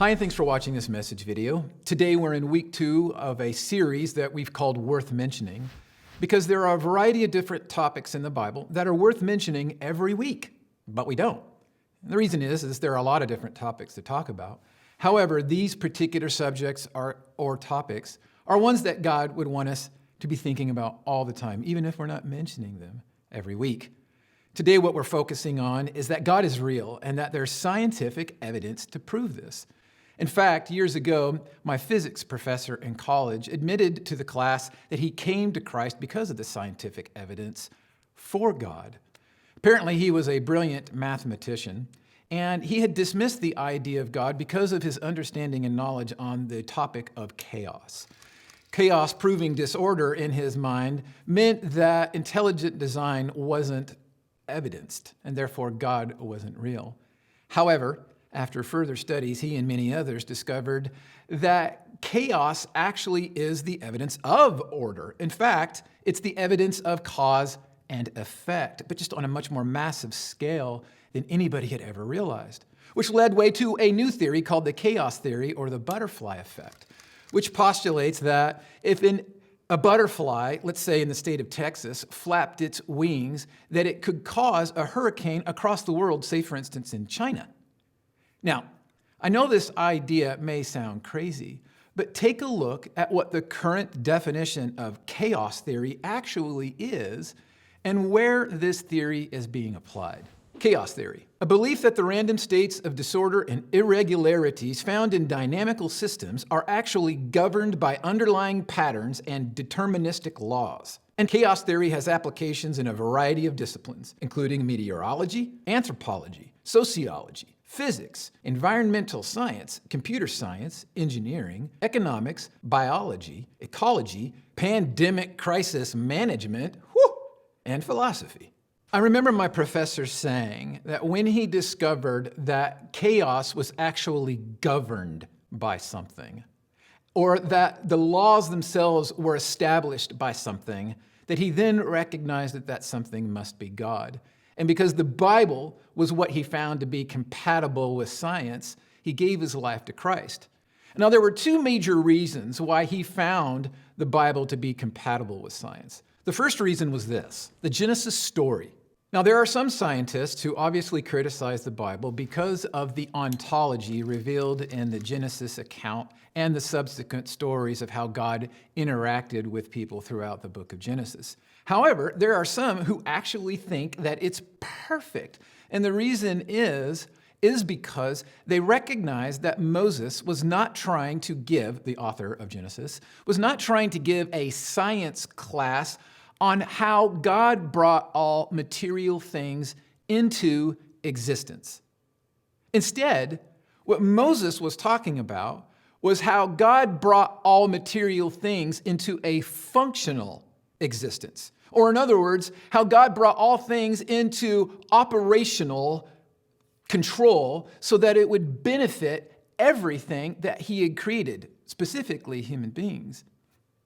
Hi, and thanks for watching this message video. Today we're in week 2 of a series that we've called Worth Mentioning, because there are a variety of different topics in the Bible that are worth mentioning every week, but we don't. And the reason is there are a lot of different topics to talk about. However, these particular subjects or topics are ones that God would want us to be thinking about all the time, even if we're not mentioning them every week. Today what we're focusing on is that God is real and that there's scientific evidence to prove this. In fact, years ago, my physics professor in college admitted to the class that he came to Christ because of the scientific evidence for God. Apparently, he was a brilliant mathematician, and he had dismissed the idea of God because of his understanding and knowledge on the topic of chaos. Chaos proving disorder in his mind meant that intelligent design wasn't evidenced, and therefore God wasn't real. However, after further studies, he and many others discovered that chaos actually is the evidence of order. In fact, it's the evidence of cause and effect, but just on a much more massive scale than anybody had ever realized, which led way to a new theory called the chaos theory, or the butterfly effect, which postulates that if a butterfly, let's say in the state of Texas, flapped its wings, that it could cause a hurricane across the world, say for instance in China. Now, I know this idea may sound crazy, but take a look at what the current definition of chaos theory actually is and where this theory is being applied. Chaos theory, a belief that the random states of disorder and irregularities found in dynamical systems are actually governed by underlying patterns and deterministic laws. And chaos theory has applications in a variety of disciplines, including meteorology, anthropology, sociology, physics, environmental science, computer science, engineering, economics, biology, ecology, pandemic crisis management, and philosophy. I remember my professor saying that when he discovered that chaos was actually governed by something, or that the laws themselves were established by something, that he then recognized that that something must be God. And because the Bible was what he found to be compatible with science, he gave his life to Christ. Now, there were two major reasons why he found the Bible to be compatible with science. The first reason was this: the Genesis story. Now, there are some scientists who obviously criticize the Bible because of the ontology revealed in the Genesis account and the subsequent stories of how God interacted with people throughout the book of Genesis. However, there are some who actually think that it's perfect. And the reason is because they recognize that Moses was not trying to give, the author of Genesis, was not trying to give a science class on how God brought all material things into existence. Instead, what Moses was talking about was how God brought all material things into a functional existence. Or in other words, how God brought all things into operational control so that it would benefit everything that he had created, specifically human beings.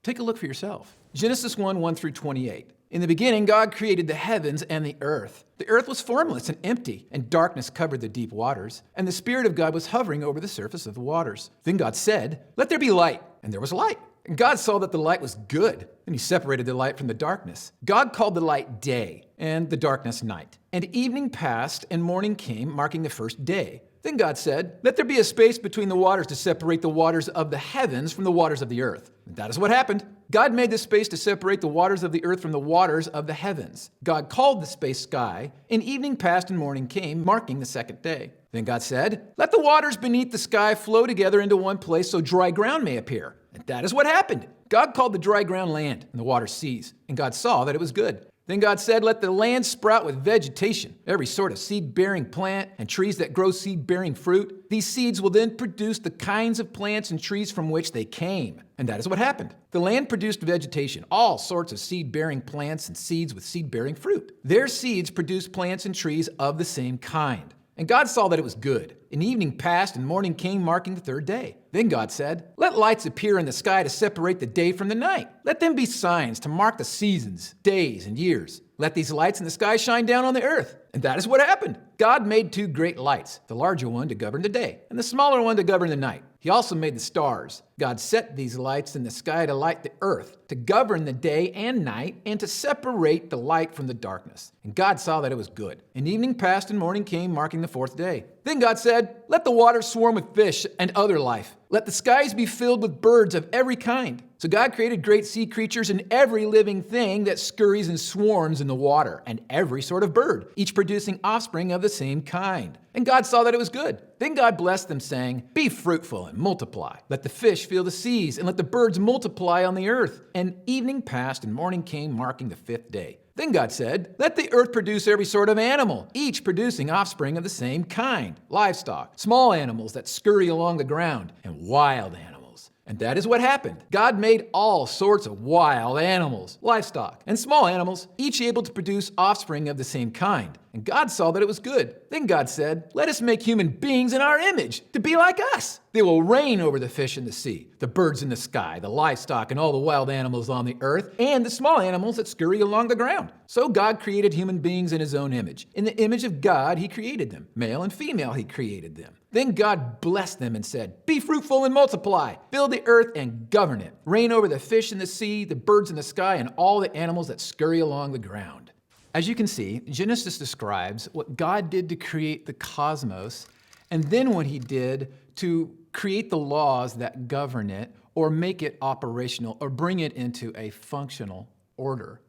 Take a look for yourself. Genesis 1 through 28. In the beginning, God created the heavens and the earth. The earth was formless and empty, and darkness covered the deep waters, and the Spirit of God was hovering over the surface of the waters. Then God said, "Let there be light," and there was light. And God saw that the light was good. Then he separated the light from the darkness. God called the light day, and the darkness night. And evening passed, and morning came, marking the first day. Then God said, "Let there be a space between the waters to separate the waters of the heavens from the waters of the earth." And that is what happened. God made the space to separate the waters of the earth from the waters of the heavens. God called the space sky, and evening passed and morning came, marking the second day. Then God said, "Let the waters beneath the sky flow together into one place so dry ground may appear." And that is what happened. God called the dry ground land and the waters seas, and God saw that it was good. Then God said, "Let the land sprout with vegetation, every sort of seed-bearing plant and trees that grow seed-bearing fruit. These seeds will then produce the kinds of plants and trees from which they came." And that is what happened. The land produced vegetation, all sorts of seed-bearing plants and seeds with seed-bearing fruit. Their seeds produced plants and trees of the same kind. And God saw that it was good. And evening passed and morning came, marking the third day. Then God said, "Let lights appear in the sky to separate the day from the night. Let them be signs to mark the seasons, days, and years. Let these lights in the sky shine down on the earth." And that is what happened. God made two great lights, the larger one to govern the day, and the smaller one to govern the night. He also made the stars. God set these lights in the sky to light the earth, to govern the day and night, and to separate the light from the darkness. And God saw that it was good. And evening passed and morning came, marking the fourth day. Then God said, "Let the waters swarm with fish and other life. Let the skies be filled with birds of every kind." So God created great sea creatures and every living thing that scurries and swarms in the water, and every sort of bird, each producing offspring of the same kind. And God saw that it was good. Then God blessed them, saying, "Be fruitful and multiply. Let the fish fill the seas, and let the birds multiply on the earth." And evening passed and morning came, marking the fifth day. Then God said, "Let the earth produce every sort of animal, each producing offspring of the same kind, livestock, small animals that scurry along the ground, and wild animals." And that is what happened. God made all sorts of wild animals, livestock, and small animals, each able to produce offspring of the same kind. And God saw that it was good. Then God said, "Let us make human beings in our image, to be like us. They will reign over the fish in the sea, the birds in the sky, the livestock, and all the wild animals on the earth, and the small animals that scurry along the ground." So God created human beings in his own image. In the image of God, he created them. Male and female, he created them. Then God blessed them and said, "Be fruitful and multiply. Fill the earth and govern it. Reign over the fish in the sea, the birds in the sky, and all the animals that scurry along the ground." As you can see, Genesis describes what God did to create the cosmos, and then what he did to create the laws that govern it, or make it operational, or bring it into a functional order.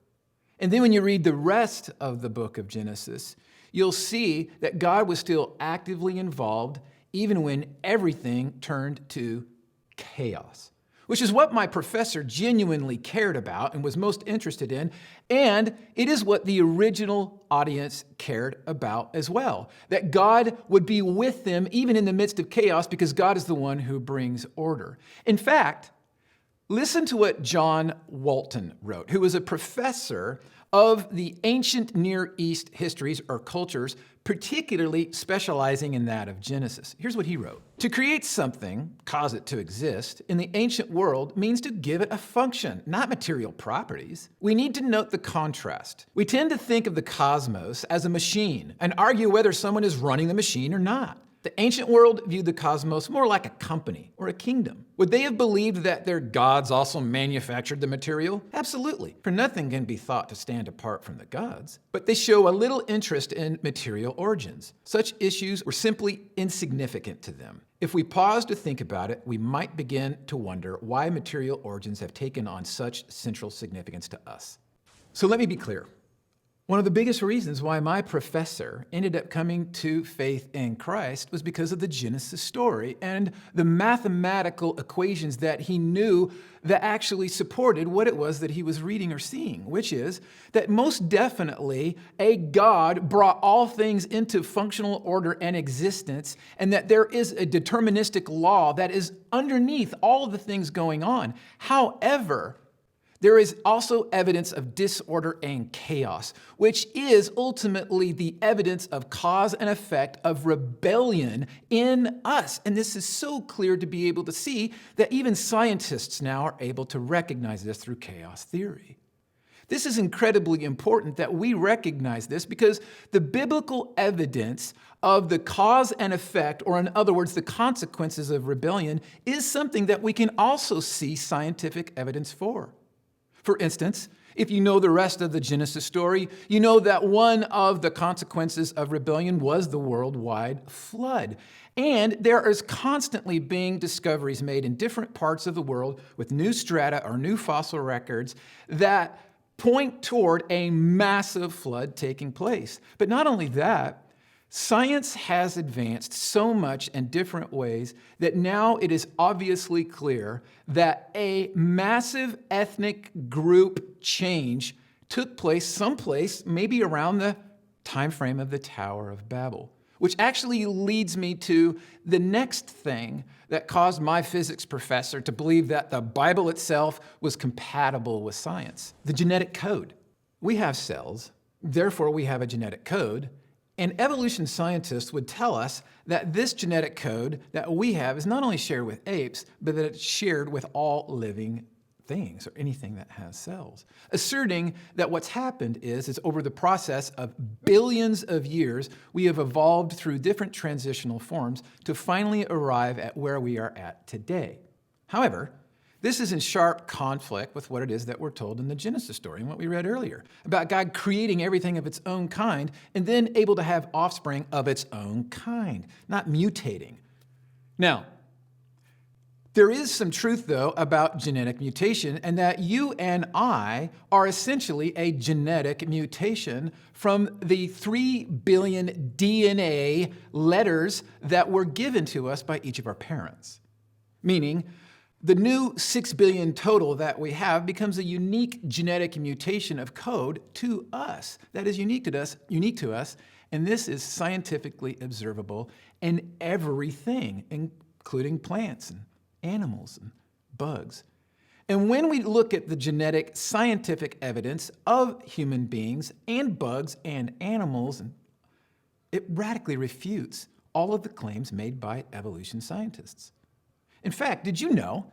And then when you read the rest of the book of Genesis, you'll see that God was still actively involved even when everything turned to chaos, which is what my professor genuinely cared about and was most interested in, and it is what the original audience cared about as well, that God would be with them even in the midst of chaos because God is the one who brings order. In fact, listen to what John Walton wrote, who was a professor of the ancient Near East histories or cultures, particularly specializing in that of Genesis. Here's what he wrote. "To create something, cause it to exist, in the ancient world means to give it a function, not material properties. We need to note the contrast. We tend to think of the cosmos as a machine and argue whether someone is running the machine or not. The ancient world viewed the cosmos more like a company or a kingdom. Would they have believed that their gods also manufactured the material? Absolutely, for nothing can be thought to stand apart from the gods. But they show a little interest in material origins. Such issues were simply insignificant to them. If we pause to think about it, we might begin to wonder why material origins have taken on such central significance to us." So let me be clear. One of the biggest reasons why my professor ended up coming to faith in Christ was because of the Genesis story and the mathematical equations that he knew that actually supported what it was that he was reading or seeing, which is that most definitely a God brought all things into functional order and existence, and that there is a deterministic law that is underneath all of the things going on. However, there is also evidence of disorder and chaos, which is ultimately the evidence of cause and effect of rebellion in us. And this is so clear to be able to see that even scientists now are able to recognize this through chaos theory. This is incredibly important that we recognize this because the biblical evidence of the cause and effect, or in other words, the consequences of rebellion, is something that we can also see scientific evidence for. For instance, if you know the rest of the Genesis story, you know that one of the consequences of rebellion was the worldwide flood. And there is constantly being discoveries made in different parts of the world with new strata or new fossil records that point toward a massive flood taking place. But not only that, science has advanced so much in different ways that now it is obviously clear that a massive ethnic group change took place someplace, maybe around the time frame of the Tower of Babel, which actually leads me to the next thing that caused my physics professor to believe that the Bible itself was compatible with science: the genetic code. We have cells, therefore we have a genetic code. And evolution scientists would tell us that this genetic code that we have is not only shared with apes, but that it's shared with all living things or anything that has cells, asserting that what's happened is over the process of billions of years, we have evolved through different transitional forms to finally arrive at where we are at today. However, this is in sharp conflict with what it is that we're told in the Genesis story and what we read earlier about God creating everything of its own kind and then able to have offspring of its own kind, not mutating. Now, there is some truth, though, about genetic mutation, and that you and I are essentially a genetic mutation from the 3 billion DNA letters that were given to us by each of our parents. Meaning, the new 6 billion total that we have becomes a unique genetic mutation of code to us that is unique to us, and this is scientifically observable in everything, including plants and animals and bugs. And when we look at the genetic scientific evidence of human beings and bugs and animals, it radically refutes all of the claims made by evolution scientists. In fact, did you know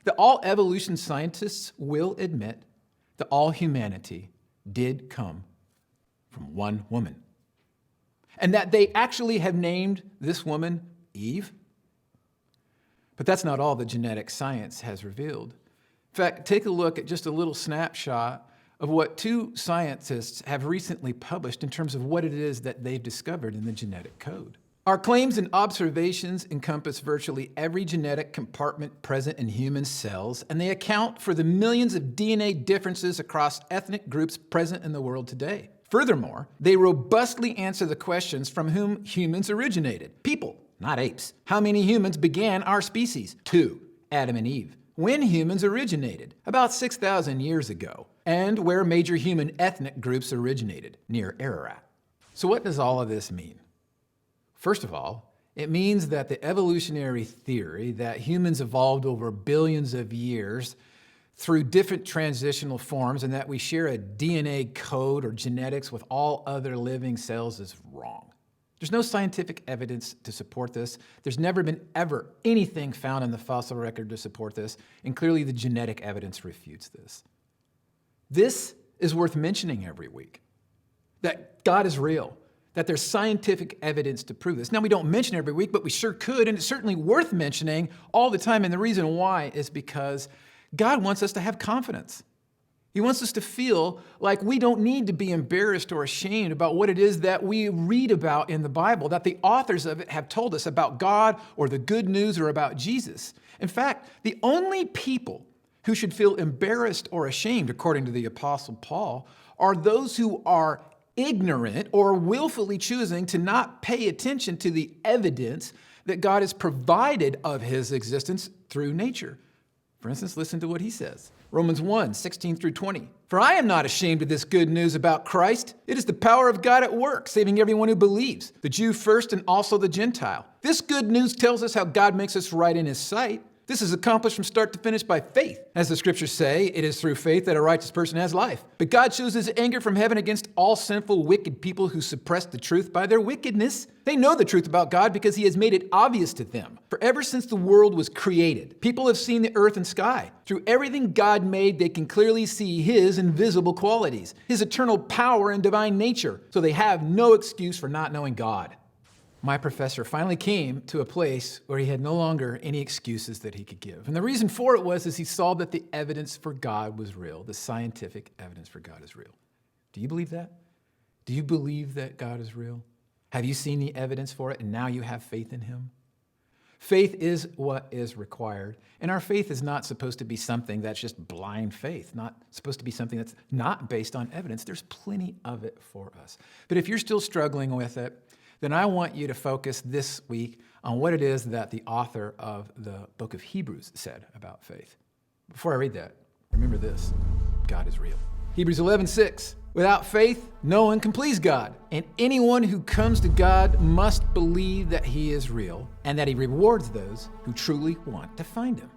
that all evolution scientists will admit that all humanity did come from one woman? And that they actually have named this woman Eve? But that's not all the genetic science has revealed. In fact, take a look at just a little snapshot of what 2 scientists have recently published in terms of what it is that they've discovered in the genetic code. Our claims and observations encompass virtually every genetic compartment present in human cells, and they account for the millions of DNA differences across ethnic groups present in the world today. Furthermore, they robustly answer the questions from whom humans originated. People, not apes. How many humans began our species? 2, Adam and Eve. When humans originated? About 6,000 years ago. And where major human ethnic groups originated? Near Ararat. So what does all of this mean? First of all, it means that the evolutionary theory that humans evolved over billions of years through different transitional forms and that we share a DNA code or genetics with all other living cells is wrong. There's no scientific evidence to support this. There's never been ever anything found in the fossil record to support this, and clearly the genetic evidence refutes this. This is worth mentioning every week, that God is real, that there's scientific evidence to prove this. Now, we don't mention it every week, but we sure could, and it's certainly worth mentioning all the time, and the reason why is because God wants us to have confidence. He wants us to feel like we don't need to be embarrassed or ashamed about what it is that we read about in the Bible, that the authors of it have told us about God or the good news or about Jesus. In fact, the only people who should feel embarrassed or ashamed, according to the Apostle Paul, are those who are ignorant or willfully choosing to not pay attention to the evidence that God has provided of his existence through nature. For instance, listen to what he says. Romans 1, 16 through 20. For I am not ashamed of this good news about Christ. It is the power of God at work, saving everyone who believes, the Jew first and also the Gentile. This good news tells us how God makes us right in his sight. This is accomplished from start to finish by faith. As the scriptures say, it is through faith that a righteous person has life. But God shows his anger from heaven against all sinful, wicked people who suppress the truth by their wickedness. They know the truth about God because he has made it obvious to them. For ever since the world was created, people have seen the earth and sky. Through everything God made, they can clearly see his invisible qualities, his eternal power and divine nature. So they have no excuse for not knowing God. My professor finally came to a place where he had no longer any excuses that he could give. And the reason for it was he saw that the evidence for God was real. The scientific evidence for God is real. Do you believe that? Do you believe that God is real? Have you seen the evidence for it and now you have faith in him? Faith is what is required. And our faith is not supposed to be something that's just blind faith, not supposed to be something that's not based on evidence. There's plenty of it for us. But if you're still struggling with it, then I want you to focus this week on what it is that the author of the book of Hebrews said about faith. Before I read that, remember this: God is real. Hebrews 11:6. Without faith, no one can please God. And anyone who comes to God must believe that he is real and that he rewards those who truly want to find him.